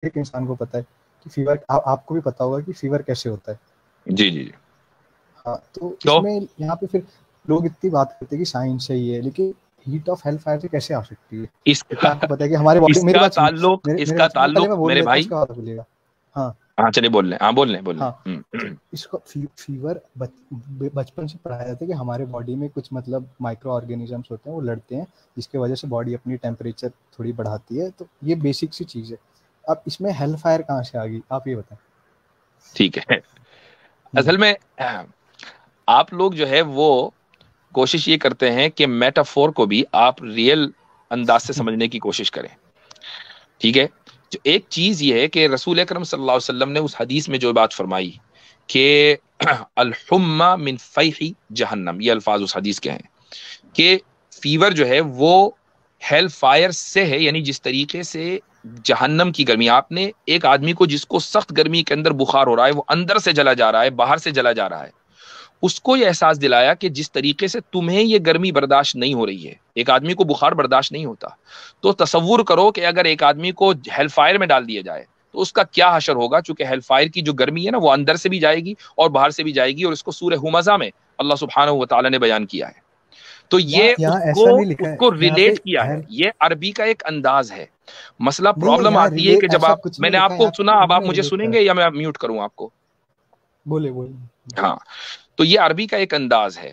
ایک انسان کو پتا ہے کہ فیور، آپ کو بھی پتا ہوگا کہ فیور کیسے ہوتا ہے. جی جی. ہاں تو اس میں یہاں پہ پھر لوگ اتنی بات کرتے ہیں کہ سائنس صحیح ہے، لیکن ہیٹ آف ہیل فائر سے کیسے آ سکتی ہے؟ کیونکہ آپ کو پتا ہے کہ ہمارے باڈی، میری بات سنیے، میرے بات سنیے پہلے، میں بول میرے لیتا ہوں بھائی. اس کے بعد بولیے گا. ہاں ہاں چلیے بول لیں. ہاں بول لیں. ہاں اس کو فیور بچپن سے پڑھایا جاتا ہے کہ ہمارے باڈی میں کچھ مطلب مائکرو آرگینزمس ہوتے ہیں، وہ لڑتے ہیں، جس کی وجہ سے باڈی اپنی ٹیمپریچر تھوڑی بڑھاتی ہے. تو یہ بیسک سی چیز ہے. اب اس میں ہیل فائر کہاں سے آ گئی، آپ یہ بتائیں. ٹھیک ہے. اصل میں آپ لوگ جو ہے وہ کوشش یہ کرتے ہیں کہ میٹافور کو بھی آپ ریئل انداز سے سمجھنے کی کوشش کریں. ٹھیک ہے. جو ایک چیز یہ ہے کہ رسول اکرم صلی اللہ علیہ وسلم نے اس حدیث میں جو بات فرمائی کہ الحمہ من فیح جہنم، یہ الفاظ اس حدیث کے ہیں کہ فیور جو ہے وہ ہیل فائر سے ہے، یعنی جس طریقے سے جہنم کی گرمی، آپ نے ایک آدمی کو جس کو سخت گرمی کے اندر بخار ہو رہا ہے، وہ اندر سے جلا جا رہا ہے، باہر سے جلا جا رہا ہے، اس کو یہ احساس دلایا کہ جس طریقے سے تمہیں یہ گرمی برداشت نہیں ہو رہی ہے، ایک آدمی کو بخار برداشت نہیں ہوتا، تو تصور کرو کہ اگر ایک آدمی کو ہیل فائر میں ڈال دیا جائے تو اس کا کیا حشر ہوگا. چونکہ ہیل فائر کی جو گرمی ہے نا، وہ اندر سے بھی جائے گی اور باہر سے بھی جائے گی، اور اس کو سورہ ہمزہ میں اللہ سبحانہ و تعالی نے بیان کیا ہے. تو یہ یہاں ایسا نہیں لکھا اس ہے کو یہاں پہ. ریلیٹ کیا ہے. یہ عربی کا ایک انداز ہے. مسئلہ نہیں پرابلم یہاں آتی ہے کہ جب ایسا آپ، کچھ میں نہیں نے لکھا آپ ہے، کو سنا، اب انہوں آپ نے مجھے ریلیٹ سنیں کرا. گے یا میں میوٹ کروں آپ کو؟ بولے. ہاں. تو یہ عربی کا ایک انداز ہے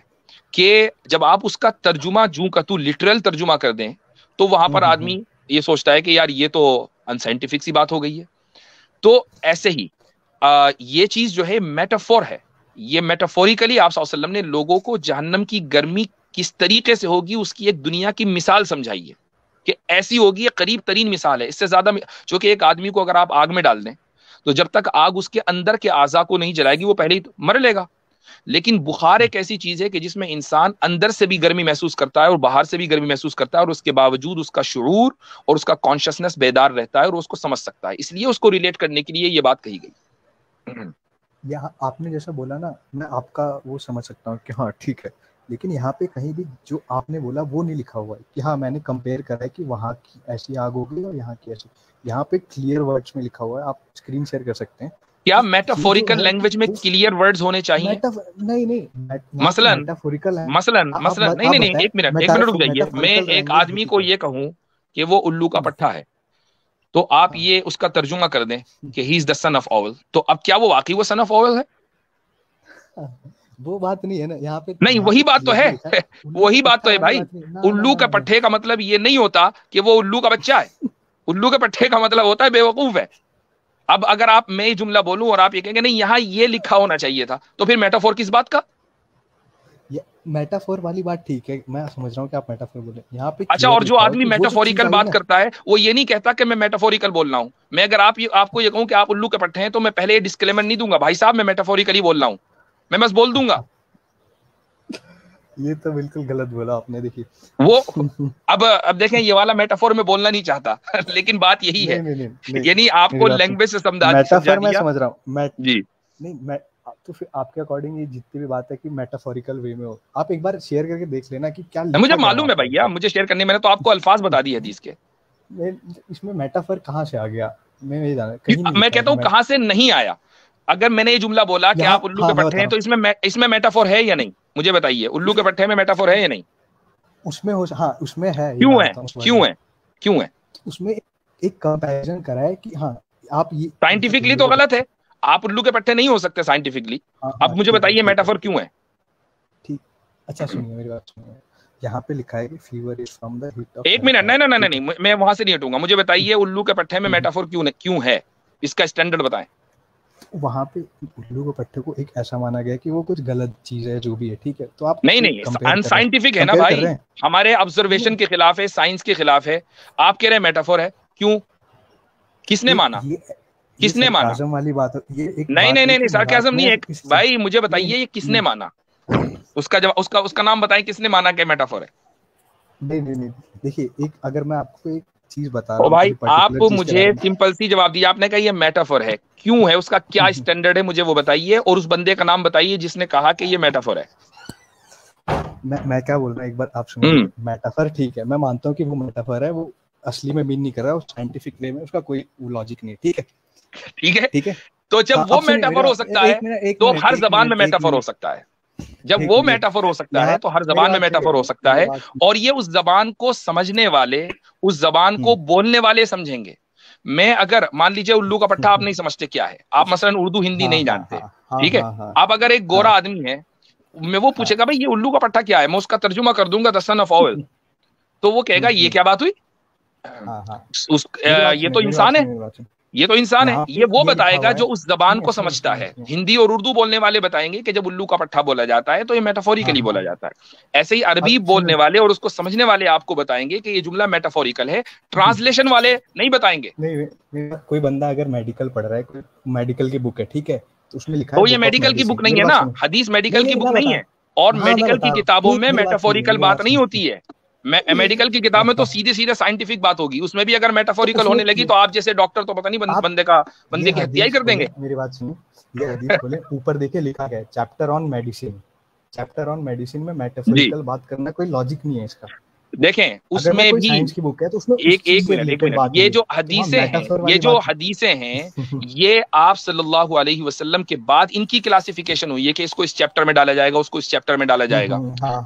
کہ جب آپ اس کا ترجمہ جوں کا تو لٹرل ترجمہ کر دیں تو وہاں پر آدمی یہ سوچتا ہے کہ یار یہ تو انسائنٹیفک سی بات ہو گئی ہے. تو ایسے ہی یہ چیز جو ہے میٹافور ہے. یہ میٹافوریکلی آپ صلی اللہ علیہ وسلم نے لوگوں کو جہنم کی گرمی کس طریقے سے ہوگی اس کی ایک دنیا کی مثال سمجھائی ہے کہ ایسی ہوگی. یہ قریب ترین مثال ہے. اس سے زیادہ چونکہ ایک آدمی کو اگر آپ آگ میں ڈال دیں تو جب تک آگ اس کے اندر کے اعضاء کو نہیں جلائے گی وہ پہلے ہی مر لے گا. لیکن بخار ایک ایسی چیز ہے کہ جس میں انسان اندر سے بھی گرمی محسوس کرتا ہے اور باہر سے بھی گرمی محسوس کرتا ہے، اور اس کے باوجود اس کا شعور اور اس کا کانشسنس بیدار رہتا ہے اور اس کو سمجھ سکتا ہے. اس لیے اس کو ریلیٹ کرنے کے لیے یہ بات کہی گئی. یہاں آپ نے جیسا بولا نا، میں آپ کا وہ سمجھ سکتا ہوں کہ ہاں ٹھیک ہے، لیکن یہاں پہ کہیں بھی جو آپ نے بولا وہ نہیں لکھا ہوا ہے کہ ہاں میں نے کمپیئر کرا ہے کہ وہاں کی ایسی آگ ہوگی اور یہاں کی ایسی. یہاں پہ کلیئر ورڈز میں لکھا ہوا ہے، آپ اسکرین شیئر کر سکتے ہیں. کیا یہ جو میٹافوریکل ہے کہ لینگویج میں کلیئر ورڈز ہونے چاہیے؟ نہیں یہاں پہ مثلاً میٹافوریکل ہے. نہیں آپ نہیں، بتائیں. ایک منٹ رک جائیے. میں میٹافوریکل ایک لینگویج آدمی ہوتی کو کیا یہ کہوں کہ وہ الو کا پٹھا ہے تو آپ یہ اس کا ترجمہ کر دیں کہ ہی از دا سن آف اول، تو اب کیا وہ واقعی وہ سن آف اول ہے؟ وہ بات نہیں ہے نا یہاں پہ. نہیں یہاں پہ وہی بات تو ہے. کلیئرلی لکھا ہے الو کا وہی بات پٹھا تو ہے والی بھائی. بات نہیں. نہ الو کا پٹھے کا مطلب یہ نہیں ہوتا کہ وہ الو کا بچہ ہے. الو کے پٹھے کا مطلب ہوتا ہے بے وقوف ہے. اب اگر آپ میں یہ جملہ بولوں اور آپ یہ کہیں گے نہیں یہاں یہ لکھا ہونا چاہیے تھا، تو پھر میٹافور کس بات کا؟ میٹافور والی بات ٹھیک ہے، میں سمجھ رہا ہوں کہ آپ میٹافور بولے. یہاں پہ اچھا، کلیئر اور جو لکھا ہوا آدمی کہ وہ جو چیز میٹافوریکل آئی بات نا. کرتا ہے وہ یہ نہیں کہتا کہ میں میٹافوریکل بول رہا ہوں. میں اگر آپ کو یہ کہوں کہ آپ الو کے پٹھے ہیں تو میں پہلے یہ ڈسکلیمر نہیں دوں گا بھائی صاحب میں میٹافوریکلی بول رہا ہوں، میں بس بول دوں گا. یہ تو بالکل غلط بولا آپ نے. دیکھیے وہ اب دیکھیں یہ والا میٹافور میں بولنا نہیں چاہتا لیکن بات یہی ہے. نہیں یعنی آپ میری کو بات لینگویج سے سن. سمجھا میٹافور میں دیا. سمجھ رہا ہوں. جی نہیں میں تو پھر آپ کے اکارڈنگ یہ جتنی بھی بات ہے کہ میٹافوریکل وے میں ہو، آپ ایک بار شیئر کر کے دیکھ لینا کہ کیا مجھے لکھا کیا معلوم وہاں ہے پہ. بھیا، مجھے شیئر کرنے، میں نے تو آپ کو الفاظ بتا دی حدیث کے. اس میں میٹافور کہاں سے آ گیا میں یہ جانا. کہیں نہیں میں لکھا ہے کہتا ہوں کہ کہاں سے نہیں آیا. اگر میں نے یہ جملہ بولا کہ یہاں. آپ الو ہاں کے میں پٹھے بتا ہیں رہا تو اس میں میٹافور ہے یا نہیں؟ مجھے بتائیے الو کے پٹھے میں میٹافور ہے یا نہیں؟ اس میں ہاں اس میں ہے. یہ کیوں مانتا ہوں. ہے؟ کیوں ہے؟ اس میں ایک کمپیریزن کرا ہے کہ ہاں آپ یہ سائنٹیفکلی تو غلط ہے. آپ الو کے پٹھے نہیں ہو سکتے سائنٹیفکلی. اب مجھے بتائیے میٹافور کیوں ہے؟ ٹھیک. اچھا سنیے میری بات سنیے. یہاں پہ لکھا ہے کہ fever is from the heat of ایک ہیل منٹ، فائر. نہیں میں وہاں سے نہیں ہٹوں گا. مجھے بتائیے الو کے پٹھے میں میٹافور کیوں ہے؟ اس کا اسٹینڈرڈ بتائیں. وہاں پہ الو کے پٹھے کو ایک ایسا مانا گیا کہ وہ کچھ غلط چیز ہے جو بھی ہے. ٹھیک ہے تو آپ اس سے نہیں کمپیئر کر رہے انسائنٹیفک ہیں. ہے نا کمپیئر کر بھائی، رہے ہیں. ہمارے آبزرویشن کے خلاف ہے، سائنس کے خلاف ہے. آپ کہہ رہے ہیں میٹافور ہے. کیوں؟ کس نے مانا؟ یہ کس نے مانا؟ سرکازم والی بات. یہ ایک بات ہے نہیں کہ مذاق سارکازم میں نہیں ہے اس چیز. بھائی. مجھے بتائیے یہ کس نے مانا؟ اس کا نام بتائیں. کس نے مانا کہ میٹافور ہے؟ نہیں دیکھیے ایک اگر میں آپ کو ایک چیز بتا رہا او ہوں بھائی کسی آپ پرٹیکولر چیز کے مجھے بارے میں. سمپل سی جواب دیجیے. آپ نے کہا یہ میٹافور ہے، کیوں ہے؟ اس کا کیا اسٹینڈرڈ ہے مجھے وہ بتائیے، اور اس بندے کا نام بتائیے جس نے کہا کہ یہ میٹافور ہے. میں کیا بول رہا ہوں ایک بار آپ سنیں گے. میٹافر ٹھیک ہے، میں مانتا ہوں کہ وہ میٹافر ہے، وہ اصلی میں مین نہیں کر رہا, وہ سائنٹیفک وے میں اس کا کوئی لاجک نہیں ہے. ٹھیک ہے ٹھیک ہے. تو جب وہ میٹافور ہو سکتا ہے تو ہر زبان میں میٹافور ہو سکتا ہے. جب وہ میٹافور ہو سکتا ہے تو ہر زبان میں میٹافور ہو سکتا ہے, اور یہ اس زبان کو سمجھنے والے, اس زبان کو بولنے والے سمجھیں گے. میں اگر مان لیجئے الو کا پٹھا آپ نہیں سمجھتے کیا ہے, آپ مثلا اردو ہندی نہیں جانتے, ٹھیک ہے, آپ اگر ایک گورا آدمی ہے, میں وہ پوچھے گا بھائی یہ الو کا پٹھا کیا ہے, میں اس کا ترجمہ کر دوں گا the son of owl, تو وہ کہے گا یہ کیا بات ہوئی, یہ تو انسان ہے, یہ تو انسان ہے. یہ وہ بتائے گا جو اس زبان کو سمجھتا ہے. ہندی اور اردو بولنے والے بتائیں گے کہ جب الو کا پٹھا بولا جاتا ہے تو یہ میٹافوریکلی بولا جاتا ہے. ایسے ہی عربی بولنے والے اور اس کو سمجھنے والے آپ کو بتائیں گے کہ یہ جملہ میٹافوریکل ہے. ٹرانسلیشن والے نہیں بتائیں گے. نہیں, کوئی بندہ اگر میڈیکل پڑھ رہا ہے, کوئی میڈیکل کی بک ہے, ٹھیک ہے, تو اس میں لکھا ہے تو یہ میڈیکل کی بک نہیں ہے نا, حدیث میڈیکل کی بک نہیں ہے, اور میڈیکل کی کتابوں میں میٹافوریکل بات نہیں ہوتی ہے. میڈیکل کی کتاب میں تو سیدھے سیدھے سائنٹیفک بات ہوگی, اس میں بھی اگر میٹافوریکل ہونے لگی تو آپ جیسے ڈاکٹر تو پتہ نہیں بندے کی ہتیا ہی کر دیں گے. میری بات سنیں, یہ حدیث کھولیں, اوپر دیکھیں لکھا ہے chapter on medicine. Chapter on medicine میں میٹافوریکل بات کرنا کوئی لاجک نہیں ہے اس کا. دیکھیں اس میں بھی ایک منٹ, یہ جو حدیثیں ہیں یہ آپ صلی اللہ علیہ وسلم کے بعد ان کی کلاسیفیکیشن ہوئی ہے کہ اس کو اس چیپٹر میں ڈالا جائے گا, اس کو اس چیپٹر میں ڈالا جائے گا.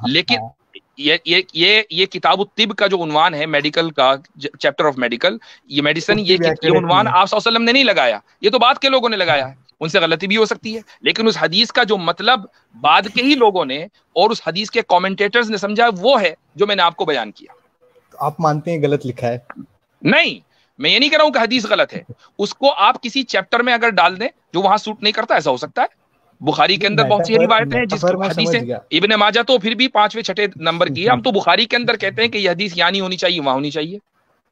لیکن یہ کتاب الطب کا جو عنوان ہے, میڈیکل کا چیپٹر آف میڈیکل, یہ میڈیسن, یہ عنوان آپ صلی اللہ علیہ وسلم نے نہیں لگایا, یہ تو بعد کے لوگوں نے لگایا ہے. ان سے غلطی بھی ہو سکتی ہے, لیکن اس حدیث کا جو مطلب بعد کے ہی لوگوں نے اور اس حدیث کے کامنٹیٹرز نے سمجھا وہ ہے جو میں نے آپ کو بیان کیا. آپ مانتے ہیں غلط لکھا ہے؟ نہیں, میں یہ نہیں کہہ رہا ہوں کہ حدیث غلط ہے, اس کو آپ کسی چیپٹر میں اگر ڈال دیں جو وہاں سوٹ نہیں کرتا, ایسا ہو سکتا ہے. بخاری کے اندر بہت سی روایتیں ہیں جس حدیثیں, ابن ماجہ تو پھر بھی 5ویں 6 نمبر کی ہے, ہم تو بخاری کے اندر کہتے ہیں کہ یہ حدیث یہاں نہیں ہونی چاہیے, وہاں ہونی چاہیے.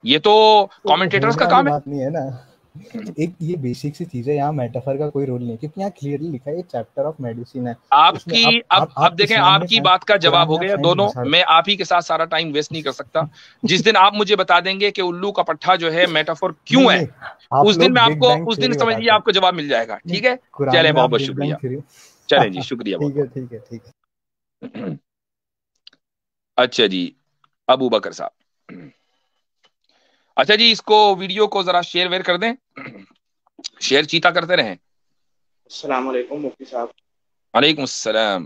یہ تو کامنٹیٹرز کا کام ہے. ایک یہ بیسک سی چیز ہے, یہاں میٹافر کا کوئی رول نہیں, کیونکہ یہاں کلیئرلی لکھا ہے یہ چیپٹر آف میڈیسن ہے. آپ کی اب دیکھیں, آپ کی بات کا جواب ہو گیا دونوں. میں آپ ہی کے ساتھ سارا ٹائم ویسٹ نہیں کر سکتا. جس دن آپ مجھے بتا دیں گے کہ الو کا پٹھا جو ہے میٹافور کیوں ہے, اس دن میں آپ کو, اس دن سمجھ لیجیے آپ کو جواب مل جائے گا. ٹھیک ہے, چلے بہت بہت شکریہ. چلیں جی, شکریہ. ٹھیک ہے. اچھا جی, ابو بکر صاحب. اچھا جی, اس کو ویڈیو کو ذرا شیئر ویئر کر دیں, شیئر چیتا کرتے رہیں. السلام علیکم مفتی صاحب. وعلیکم السلام.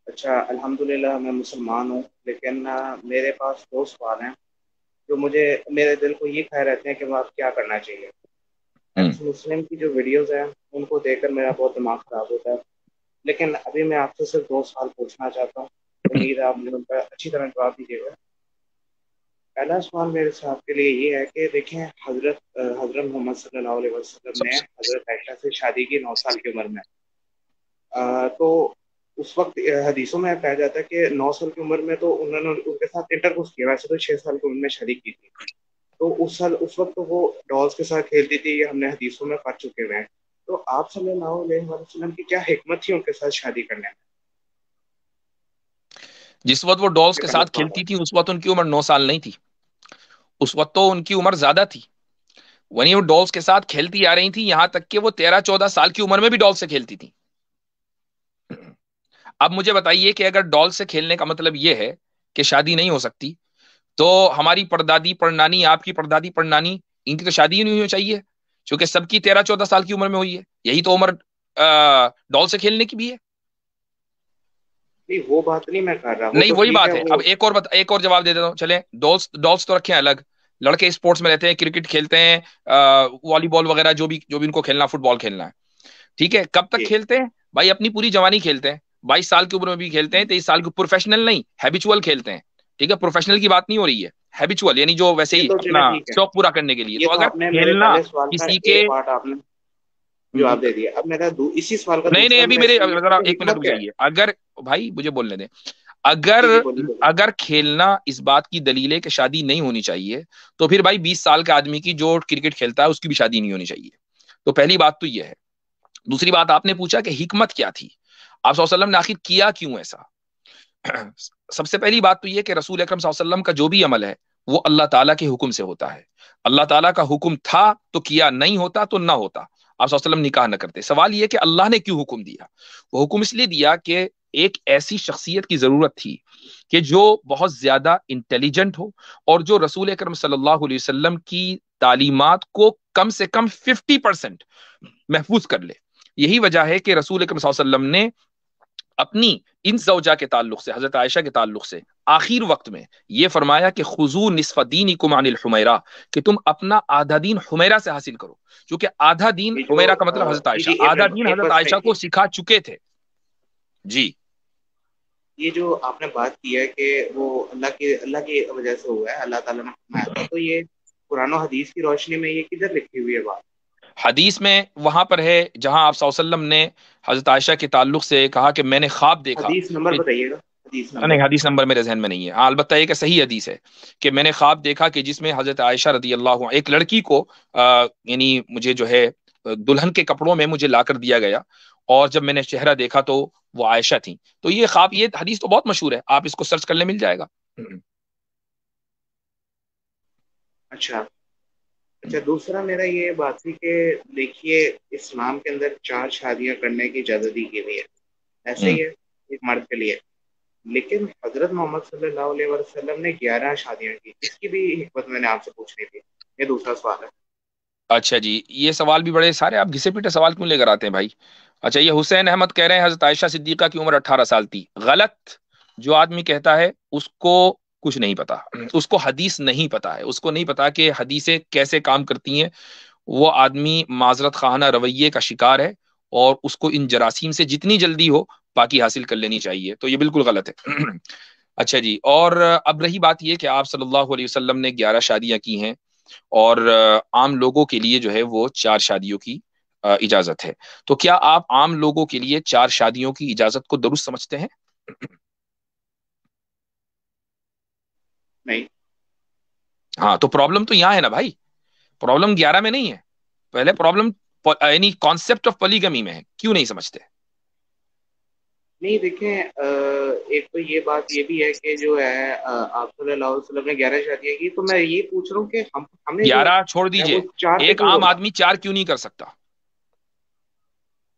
اچھا, الحمدللہ میں مسلمان ہوں, لیکن میرے پاس 2 سوال ہیں جو مجھے میرے دل کو یہ کھائے رہتے ہیں کہ وہ آپ کیا کرنا چاہیے. مسلم کی جو ویڈیوز ہیں ان کو دیکھ کر میرا بہت دماغ خراب ہوتا ہے, لیکن ابھی میں آپ سے صرف 2 سوال پوچھنا چاہتا ہوں. امید ہے آپ مجھے ان کا اچھی طرح جواب دیجیے گا. پہلا سوال میرے صاحب کے لیے یہ ہے کہ دیکھیں, حضرت محمد صلی اللہ علیہ وسلم نے حضرت عائشہ سے شادی کی 9 سال کی عمر میں. تو اس وقت حدیثوں میں کہا جاتا ہے کہ 9 سال کی عمر میں تو انہوں نے ان کے ساتھ انٹرکورس کیا, ویسے تو 6 سال کی عمر میں شادی کی تھی. تو اس وقت تو وہ ڈالز کے ساتھ کھیلتی تھی, یہ ہم نے حدیثوں میں پڑھ چکے ہوئے ہیں. تو آپ صلی اللہ علیہ وسلم کی کیا حکمت تھی ان کے ساتھ شادی کرنے میں؟ جس وقت وہ ڈالز کے ساتھ کھیلتی تھی اس وقت ان کی عمر 9 سال نہیں تھی, اس وقت تو ان کی عمر زیادہ تھی. وہیں وہ ڈالز کے ساتھ کھیلتی آ رہی تھی, یہاں تک کہ وہ 13-14 سال کی عمر میں بھی ڈال سے کھیلتی تھی. اب مجھے بتائیے کہ اگر ڈال سے کھیلنے کا مطلب یہ ہے کہ شادی نہیں ہو سکتی, تو ہماری پردادی پڑنانی, آپ کی پردادی پڑنانی, ان کی تو شادی ہی نہیں ہونی چاہیے, چونکہ سب کی 13-14 سال کی عمر میں ہوئی ہے. یہی تو عمر ڈال سے کھیلنے کی بھی ہے. نہیں, وہ بات نہیں میں کر رہا. نہیں, وہی بات ہے. اب ایک اور جواب دے دیتا ہوں. چلیں, ڈالس تو رکھیں الگ, لڑکے اسپورٹس میں رہتے ہیں, کرکٹ کھیلتے ہیں, والی بال وغیرہ جو بھی ان کو کھیلنا, فٹ بال کھیلنا ہے, ٹھیک ہے. کب تک کھیلتے ہیں بھائی؟ اپنی پوری جوانی کھیلتے ہیں, 22 سال کی عمر میں بھی کھیلتے ہیں, 23 سال کی. پروفیشنل نہیں, ہیبیچول کھیلتے ہیں, ٹھیک ہے. پروفیشنل کی بات نہیں ہو رہی ہے, ہیبیچول یعنی جو ویسے ہی اپنا شوق پورا کرنے کے لیے. تو اگر کھیلنا کسی کے جواب دے دیا, اب میرا اسی سوال کا نہیں, ابھی میرے ذرا 1 منٹ رک جائیے. اگر بھائی مجھے بولنے دیں, اگر کھیلنا اس بات کی دلیل ہے کہ شادی نہیں ہونی چاہیے, تو پھر بھائی 20 سال کے آدمی کی جو کرکٹ کھیلتا ہے اس کی بھی شادی نہیں ہونی چاہیے. تو پہلی بات تو یہ ہے. دوسری بات, آپ نے پوچھا کہ حکمت کیا تھی, آپ صلی اللہ علیہ وسلم نے آخر کیا کیوں ایسا. سب سے پہلی بات تو یہ کہ رسول اکرم صلی اللہ علیہ وسلم کا جو بھی عمل ہے وہ اللہ تعالیٰ کے حکم سے ہوتا ہے. اللہ تعالیٰ کا حکم تھا تو کیا, نہیں ہوتا تو نہ ہوتا. آپ صلی اللہ علیہ وسلم نکاح نہ کرتے. سوال یہ کہ اللہ نے کیوں حکم دیا؟ وہ حکم اس لیے دیا کہ ایک ایسی شخصیت کی ضرورت تھی کہ جو بہت زیادہ انٹیلیجنٹ ہو اور جو رسول اکرم صلی اللہ علیہ وسلم کی تعلیمات کو کم سے کم 50% محفوظ کر لے. یہی وجہ ہے کہ رسول اکرم صلی اللہ علیہ وسلم نے اپنی ان زوجہ کے تعلق سے، حضرت عائشہ کے تعلق سے آخر وقت میں یہ فرمایا کہ خذو نصف دینکم عن الحمیرہ، کہ تم اپنا آدھا دین حمیرہ سے حاصل کرو. چونکہ آدھا دین، حمیرہ کا مطلب حضرت عائشہ، آدھا دین حضرت عائشہ کو سکھا چکے تھے. جی یہ جو آپ نے بات کی ہے کہ وہ اللہ کی وجہ سے ہوا ہے، اللہ تعالیٰ نے فرمایا تھا، تو یہ قرآن و حدیث کی روشنی میں یہ کدھر لکھی ہوئی ہے بات؟ حدیث میں وہاں پر ہے جہاں آپ صلی اللہ علیہ وسلم نے حضرت عائشہ کے تعلق سے کہا کہ میں نے خواب دیکھا. حدیث نمبر بتائیے گا. نہیں، حدیث نمبر میرے ذہن میں نہیں ہے. ہاں البتہ یہ کہ صحیح حدیث ہے کہ میں نے خواب دیکھا کہ جس میں حضرت عائشہ رضی اللہ عنہ، ایک لڑکی کو یعنی مجھے جو ہے دلہن کے کپڑوں میں مجھے لا کر دیا گیا، اور جب میں نے چہرہ دیکھا تو وہ عائشہ تھی. تو یہ خواب، یہ حدیث تو بہت مشہور ہے، آپ اس کو سرچ کر لیں، مل جائے گا. اچھا، دوسرا میرا یہ بات تھی کہ دیکھیے اسلام کے اندر 4 شادیاں کرنے کی اجازت دی گئی ہے، ایسے ہی ہے ایک مرد کے لیے، لیکن حضرت محمد صلی اللہ علیہ وسلم نے 11 شادیاں کی. اس کی بھی حکمت میں نے آپ سے پوچھنی تھی. یہ دوسرا سوال ہے. اچھا جی، یہ سوال بھی بڑے سارے آپ گھسے پیٹے سوال کیوں لے کر آتے ہیں بھائی؟ اچھا، یہ حسین احمد کہہ رہے ہیں حضرت عائشہ صدیقہ کی عمر 18 سال تھی. غلط. جو آدمی کہتا ہے اس کو کچھ نہیں پتا، اس کو حدیث نہیں پتا ہے، اس کو نہیں پتا کہ حدیثیں کیسے کام کرتی ہیں. وہ آدمی معذرت خواہانہ رویے کا شکار ہے، اور اس کو ان جراثیم سے جتنی جلدی ہو پاکی حاصل کر لینی چاہیے. تو یہ بالکل غلط ہے. اچھا جی، اور اب رہی بات یہ کہ آپ صلی اللہ علیہ وسلم نے 11 شادیاں کی ہیں، اور عام لوگوں کے لیے جو ہے وہ 4 شادیوں کی اجازت ہے. تو کیا آپ عام لوگوں کے لیے 4 شادیوں کی اجازت کو درست سمجھتے ہیں؟ نہیں. ہاں، تو پرابلم تو یہاں ہے نا بھائی، پرابلم 11 میں نہیں ہے. پہلے پرابلم یعنی کانسیپٹ آف پولیگمی میں ہے. کیوں نہیں سمجھتے؟ نہیں دیکھیں، ایک تو یہ بات یہ بھی ہے کہ جو ہے آپ صلی اللہ علیہ وسلم نے 11 شادیاں کی، تو میں یہ پوچھ رہا ہوں کہ ہمیں جو 11 چھوڑ ہے دیجئے، وہ 4 پہ ایک کیوں عام روکا؟ آدمی 4 کیوں نہیں کر سکتا؟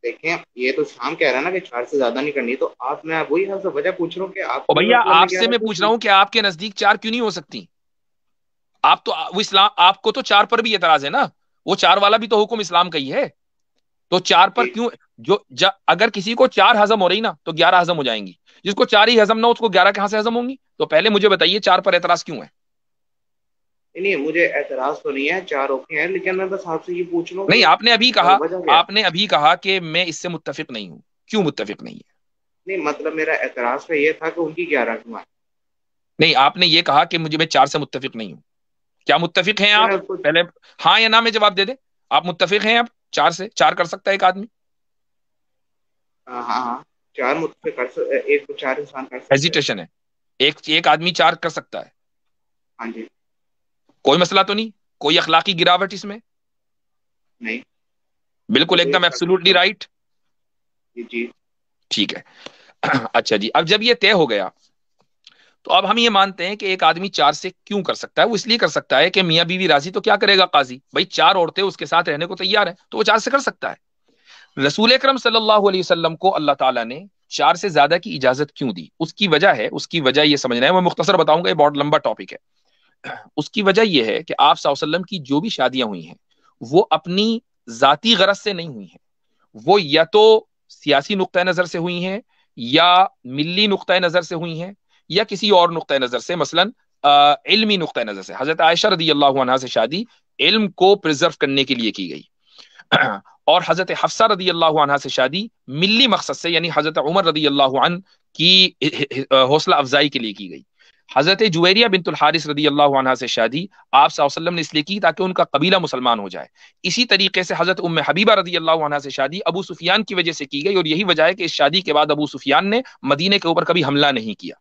دیکھیں یہ تو شام کہہ رہا ہے نا کہ 4 سے زیادہ نہیں کرنی، تو آپ، میں وہی حل سے وجہ پوچھ رہا ہوں کہ آپ اور صلی اللہ بھیا علیہ وسلم نے آپ سے 11 میں کیوں پوچھ رہا کی؟ ہوں کہ آپ کے نزدیک 4 کیوں نہیں ہو سکتی؟ آپ تو وہ اسلام، آپ کو تو 4 پر بھی اعتراض ہے نا، وہ 4 والا بھی تو حکم اسلام کا ہی ہے. تو 4 پر کیوں؟ اگر کسی کو 4 ہضم ہو رہی نا تو 11 ہضم ہو جائیں گی. جس کو 4 ہی ہضم نہ ہو اس کو 11 کہاں سے ہضم ہوں گی؟ تو پہلے مجھے بتائیے 4 پر اعتراض کیوں ہے؟ نہیں، مجھے اعتراض تو نہیں ہے، 4 اوکے ہیں، لیکن میں بس آپ سے یہ پوچھ رہا ہوں نہیں، کہ آپ نے ابھی کہا، وجہ کیا ہے؟ آپ نے ابھی کہا کہ میں اس سے متفق نہیں ہوں. کیوں متفق نہیں ہے؟ نہیں مطلب میرا اعتراض پہ یہ تھا کہ ان کی 11 کیوں ہے. نہیں، آپ نے یہ کہا کہ میں 4 سے متفق نہیں ہوں. کیا متفق ہیں میں آپ؟ نے اس کو، پہلے ہاں یا نہ میں جواب دے دیں. آپ متفق ہیں آپ 4 سے؟ 4 کر سکتا ہے ایک آدمی؟ ہاں ہاں 4 متفق کر سکتے، ایک تو 4 انسان کر سکتے ہیں. ہیزیٹیشن ہے؟ ایک آدمی 4 کر سکتا ہے؟ ہاں جی. کوئی مسئلہ تو نہیں؟ کوئی اخلاقی گراوٹ اس میں؟ نہیں. بالکل ایک کوئی دم ایبسولوٹلی رائٹ. جی. ٹھیک ہے. اچھا جی، اب جب یہ طے ہو گیا تو اب ہم یہ مانتے ہیں کہ ایک آدمی 4 سے کیوں کر سکتا ہے. وہ اس لیے کر سکتا ہے کہ میاں بیوی راضی تو کیا کرے گا قاضی؟ بھائی 4 عورتیں اس کے ساتھ رہنے کو تیار ہیں تو وہ 4 سے کر سکتا ہے. رسول اکرم صلی اللہ علیہ وسلم کو اللہ تعالیٰ نے 4 سے زیادہ کی اجازت کیوں دی؟ اس کی وجہ ہے، اس کی وجہ یہ سمجھنا ہے، میں مختصر بتاؤں گا، یہ بہت لمبا ٹاپک ہے. اس کی وجہ یہ ہے کہ آپ صلی اللہ علیہ وسلم کی جو بھی شادیاں ہوئی ہیں وہ اپنی ذاتی غرض سے نہیں ہوئی ہیں. وہ یا تو سیاسی نقطۂ نظر سے ہوئی ہیں، یا ملی نقطۂ نظر سے ہوئی ہیں، یا کسی اور نقطۂ نظر سے، مثلا علمی نقطۂ نظر سے. حضرت عائشہ رضی اللہ عنہا سے شادی علم کو پرزرو کرنے کے لیے کی گئی، اور حضرت حفصہ رضی اللہ عنہا سے شادی ملی مقصد سے، یعنی حضرت عمر رضی اللہ عنہ کی حوصلہ افزائی کے لیے کی گئی. حضرت جویریہ بنت الحارث رضی اللہ عنہا سے شادی آپ صلی اللہ علیہ وسلم نے اس لیے کی تاکہ ان کا قبیلہ مسلمان ہو جائے. اسی طریقے سے حضرت ام حبیبہ رضی اللہ عنہا سے شادی ابو سفیان کی وجہ سے کی گئی، اور یہی وجہ ہے کہ اس شادی کے بعد ابو سفیان نے مدینے کے اوپر کبھی حملہ نہیں کیا.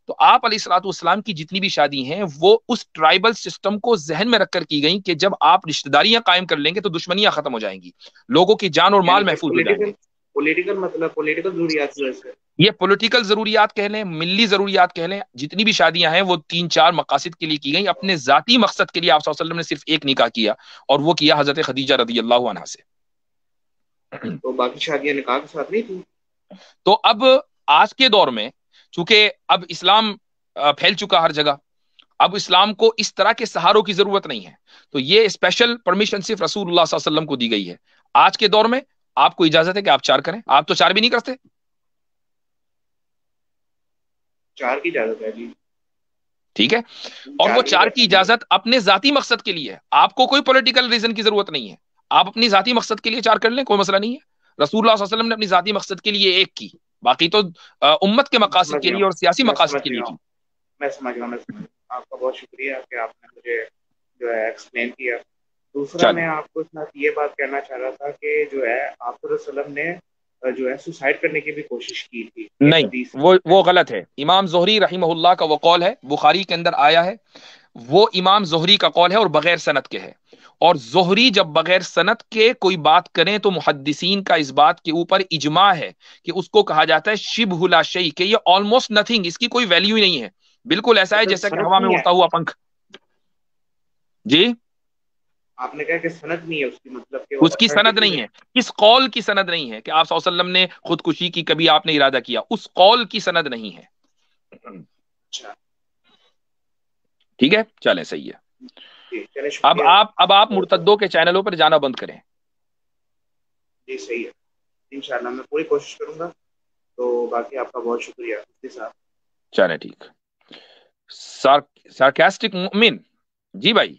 تو آپ علیہ الصلوۃ والسلام کی جتنی بھی شادی ہیں وہ اس ٹرائبل سسٹم کو ذہن میں رکھ کر کی گئی کہ جب آپ رشتہ داریاں قائم کر لیں گے تو دشمنیاں ختم ہو جائیں گی، لوگوں کی جان اور مال یعنی کہ محفوظ ہو جائیں گے. پولیٹیکل مطلب پولیٹیکل ضروریات کی وجہ سے. یہ پولیٹیکل ضروریات کہہ لیں، ملی ضروریات کہہ لیں، جتنی بھی شادیاں ہیں وہ 3-4 مقاصد کے لیے کی گئی. اپنے ذاتی مقصد کے لیے آپ صلی اللہ علیہ وسلم نے صرف ایک نکاح کیا، اور وہ کیا حضرت خدیجہ رضی اللہ عنہا سے. تو باقی شادیاں نکاح کے ساتھ نہیں تھی؟ تو اب آج کے دور میں چونکہ اب اسلام پھیل چکا ہر جگہ، اب اسلام کو اس طرح کے سہاروں کی ضرورت نہیں ہے، تو یہ اسپیشل پرمیشن صرف رسول اللہ صلی اللہ علیہ وسلم کو دی گئی ہے۔ آج کے دور میں آپ کو اجازت ہے کہ آپ 4 کریں، آپ تو 4 بھی نہیں کرتے۔ 4 کی اجازت ہے جی، ٹھیک ہے، اور وہ 4 نہیں 4 کر کی سکتے۔ اجازت اپنے ذاتی مقصد کے لیے ہے، آپ کو کوئی پولیٹیکل ریزن کی ضرورت نہیں ہے، آپ اپنی ذاتی مقصد کے لیے 4 کر لیں، کوئی مسئلہ نہیں ہے۔ رسول اللہ صلی اللہ علیہ وسلم نے اپنی ذاتی مقصد کے لیے 1 کی، باقی تو امت کے مقاصد سمجھ کے گیا لیے ہوں، اور سیاسی میں مقاصد سمجھ کے لیے گیا کی۔ ہوں، میں سمجھ گیا، آپ کا بہت شکریہ کہ آپ نے مجھے جو ہے ایکسپلین کیا۔ دوسرا چلیں، میں آپ کو یہ بات کہنا چاہ رہا تھا کہ جو ہے آپ صلی اللہ علیہ وسلم نے جو ہے سوسائڈ کرنے کی بھی کوشش کی تھی، ایک نہیں، حدیث میں۔ وہ غلط ہے۔ امام زہری رحمہ اللہ کا وہ قول ہے، بخاری کے اندر آیا ہے، وہ امام زہری کا قول ہے اور بغیر سند کے ہے، اور زہری جب بغیر سند کے کوئی بات کریں تو محدثین کا اس بات کے اوپر اجماع ہے کہ اس کو کہا جاتا ہے شبہ لا شیء، کہ یہ آلموسٹ نتھنگ، اس کی کوئی ویلیو ہی نہیں ہے، بالکل ایسا ہے اچھا جیسا کہ سند ہوا میں نہیں ہے، اڑتا ہوا پنکھ۔ جی، آپ نے کہا کہ سند نہیں ہے اس کی، مطلب کہ اس کی سند اوتھینٹک نہیں ہے، اس قول کی سند نہیں ہے کہ آپ صلی اللہ علیہ وسلم نے خودکشی کی کبھی آپ نے ارادہ کیا، اس قول کی سند نہیں ہے۔ اچھا ٹھیک ہے، چلیں، صحیح ہے۔ جی، چلے اب شکریہ آپ اب آپ بہت بہت۔ مرتدوں کے چینلوں پر جانا بند کریں۔ جی صحیح ہے، انشاءاللہ میں پوری کوشش کروں گا۔ تو باقی آپ کا بہت شکریہ مفتی صاحب۔ چلیں، ٹھیک۔ سارکاسٹک مومن، جی بھائی۔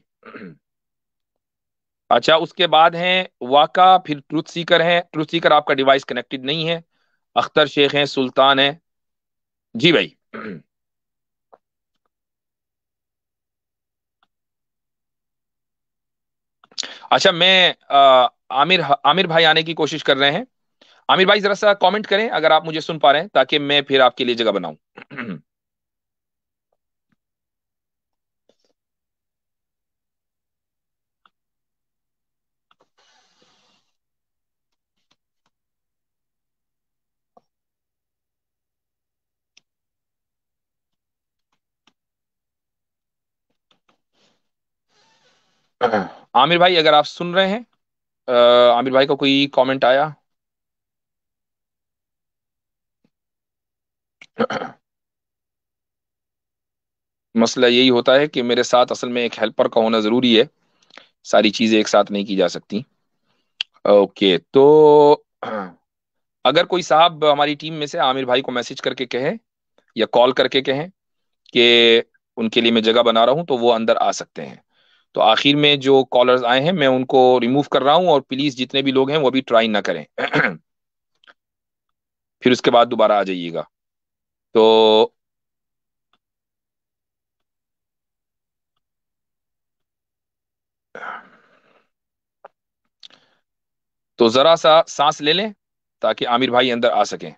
اچھا، اس کے بعد ہیں واقع، پھر ٹروتھ سیکر ہیں، ٹروتھ سیکر آپ کا ڈیوائس کنیکٹڈ نہیں ہے، اختر شیخ ہیں، سلطان ہیں، جی بھائی۔ اچھا، میں عامر بھائی آنے کی کوشش کر رہے ہیں، عامر بھائی ذرا سا کامنٹ کریں اگر آپ مجھے سن پا رہے ہیں، تاکہ میں پھر آپ کے لیے جگہ بناؤں۔ عامر بھائی اگر آپ سن رہے ہیں، عامر بھائی کا کوئی کامنٹ آیا؟ مسئلہ یہی ہوتا ہے کہ میرے ساتھ اصل میں ایک ہیلپر کا ہونا ضروری ہے، ساری چیزیں ایک ساتھ نہیں کی جا سکتی۔ اوکے، تو اگر کوئی صاحب ہماری ٹیم میں سے عامر بھائی کو میسج کر کے کہیں یا کال کر کے کہیں کہ ان کے لیے میں جگہ بنا رہا ہوں، تو وہ اندر آ سکتے ہیں۔ تو آخر میں جو کالرز آئے ہیں میں ان کو ریموو کر رہا ہوں، اور پلیز جتنے بھی لوگ ہیں وہ بھی ٹرائی نہ کریں، پھر اس کے بعد دوبارہ آ جائیے گا۔ تو ذرا سا سانس لے لیں تاکہ عامر بھائی اندر آ سکیں۔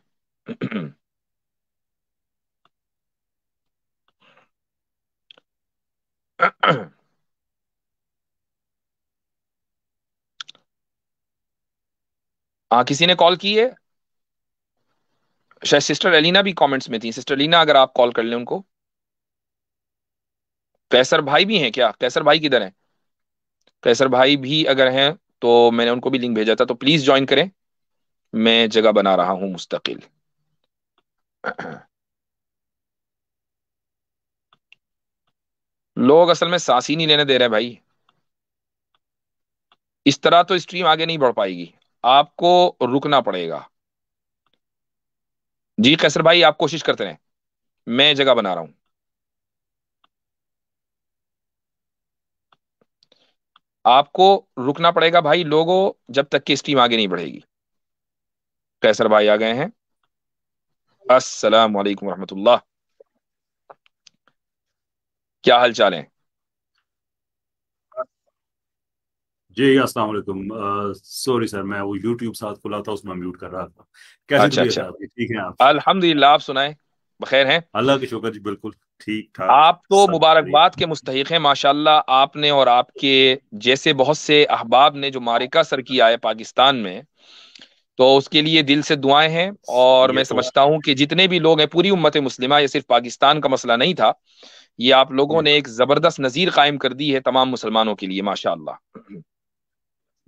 ہاں، کسی نے کال کی ہے، شاید سسٹر الینا بھی کامنٹس میں تھی۔ سسٹر الینا اگر آپ کال کر لیں ان کو۔ کیسر بھائی بھی ہیں کیا؟ کیسر بھائی کدھر ہیں؟ کیسر بھائی بھی اگر ہیں تو میں نے ان کو بھی لنک بھیجا تھا، تو پلیز جوائن کریں، میں جگہ بنا رہا ہوں مستقل۔ لوگ اصل میں سانس ہی نہیں لینے دے رہے بھائی، اس طرح تو اسٹریم آگے نہیں بڑھ پائے گی، آپ کو رکنا پڑے گا۔ جی قیصر بھائی، آپ کوشش کرتے رہیں، میں جگہ بنا رہا ہوں۔ آپ کو رکنا پڑے گا بھائی لوگوں، جب تک کہ اسٹریم آگے نہیں بڑھے گی۔ قیصر بھائی آ گئے ہیں، السلام علیکم ورحمۃ اللہ، کیا حال چال ہے؟ جی السلام علیکم، سوری سر، میں وہ یوٹیوب ساتھ کھلا تھا، اس میں میوٹ کر رہا تھا۔ کیسی اچھا طبیعت اچھا، ہے آپ کی؟ ٹھیک ہے آپ؟ الحمدللہ، آپ سنائیں، بخیر ہیں؟ اللہ کا شکر جی، بالکل ٹھیک ٹھاک آپ تو سب بڑھیا۔ مبارکباد کے مستحق ہیں، ماشاءاللہ آپ نے اور آپ کے جیسے بہت سے احباب نے جو معرکہ سر کیا ہے پاکستان میں، تو اس کے لیے دل سے دعائیں ہیں، اور یہ میں تو سمجھتا ہوں کہ جتنے بھی لوگ ہیں، پوری امت مسلمہ، یہ صرف پاکستان کا مسئلہ نہیں تھا، یہ آپ لوگوں نے ایک زبردست نظیر قائم کر دی ہے تمام مسلمانوں کے لیے، ماشاءاللہ۔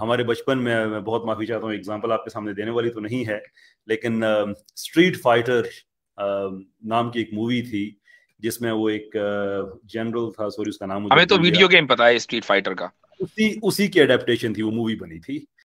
ہمارے بچپن میں بہت معافی چاہتا ہوں ایگزامپل آپ کے سامنے دینے والی تو نہیں ہے، لیکن اسٹریٹ فائٹر نام کی ایک مووی تھی جس میں وہ ایک جنرل تھا، سوری اس کا نام مجھے ہمیں تو ویڈیو گیم پتا ہے اسٹریٹ فائٹر کا، اسی کی اڈیپٹیشن تھی، وہ مووی بنی تھی.